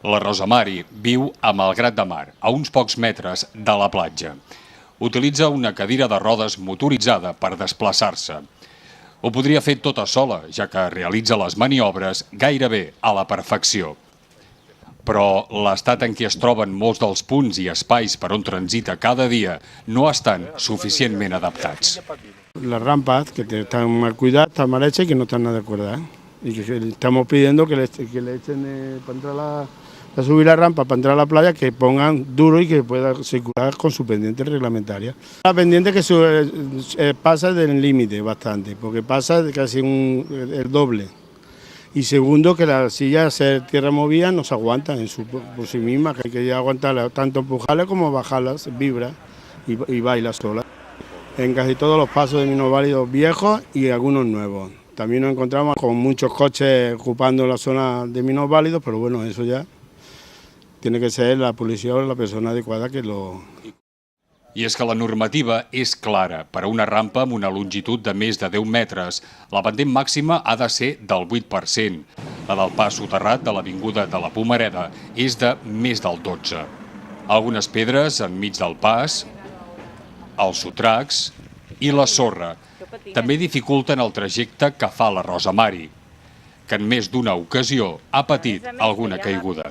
La Rosa Mari viu a Malgrat de Mar, a uns pocs metres de la platja. Utilitza una cadira de rodes motoritzada per desplaçar-se. Ho podria fer tota sola, ja que realitza les maniobres gairebé a la perfecció. Però l'estat en què es troben molts dels punts i espais per on transita cada dia no estan suficientment adaptats. Las rampas que están mal cuidadas, están mal hechas y que no están nada adecuadas. Y que estamos pidiendo que le echen para entrar a subir la rampa, para entrar a la playa, que pongan duro y que pueda circular con su pendiente reglamentaria. La pendiente que pasa del límite bastante, porque pasa casi el doble. Y segundo, que las sillas, al ser tierra movida, no se aguantan por sí mismas, que hay que aguantarlas, tanto empujarlas como bajarlas, vibra y baila sola. En casi todos los pasos de minusválidos viejos y algunos nuevos. También nos encontramos con muchos coches ocupando la zona de minusválidos, pero bueno, eso ya tiene que ser la policía o la persona adecuada que lo... I és que la normativa és clara. Per a una rampa amb una longitud de més de 10 metres, la pendent màxima ha de ser del 8%. La del pas soterrat de l'avinguda de la Pomareda és de més del 12%. Algunes pedres enmig del pas, els sotracs i la sorra també dificulten el trajecte que fa la Rosa Mari, que en més d'una ocasió ha patit alguna caiguda.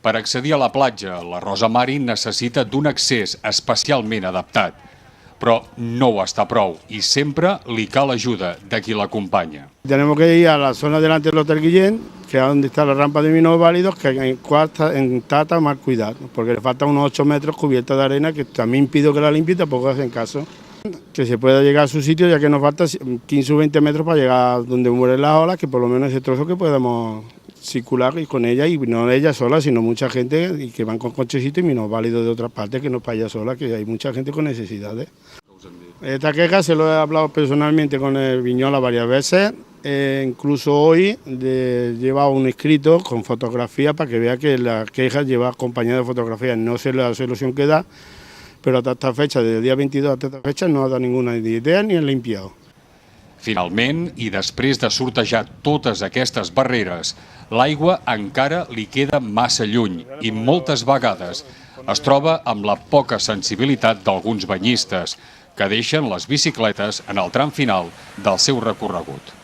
Per accedir a la platja, la Rosa Mari necessita d'un accés especialment adaptat, però no ho està prou i sempre li cal ajuda de qui l'acompanya. Tenemos que ir a la zona delante del Hotel Guillén, que es donde está la rampa de minusválidos, que está mal cuidado, porque le faltan unos 8 metros cubierta de arena, que también pido que la limpie y tampoco hacen caso. Que se pueda llegar a su sitio, ya que nos falta 15 o 20 metros para llegar donde mueren las olas, que por lo menos ese trozo que podamos circular y con ella, y no ella sola, sino mucha gente y que van con cochecitos y minusválidos de otras partes, que no para ella sola, que hay mucha gente con necesidades. Esta queja se lo he hablado personalmente con el Viñola varias veces, incluso hoy lleva un escrito con fotografía para que vea que la queja lleva acompañada de fotografías. No sé la solución que da, pero hasta esta fecha, desde el día 22 hasta esta fecha, no ha dado ninguna idea ni han limpiado. Finalment, i després de sortejar totes aquestes barreres, l'aigua encara li queda massa lluny i moltes vegades es troba amb la poca sensibilitat d'alguns banyistes que deixen les bicicletes en el tram final del seu recorregut.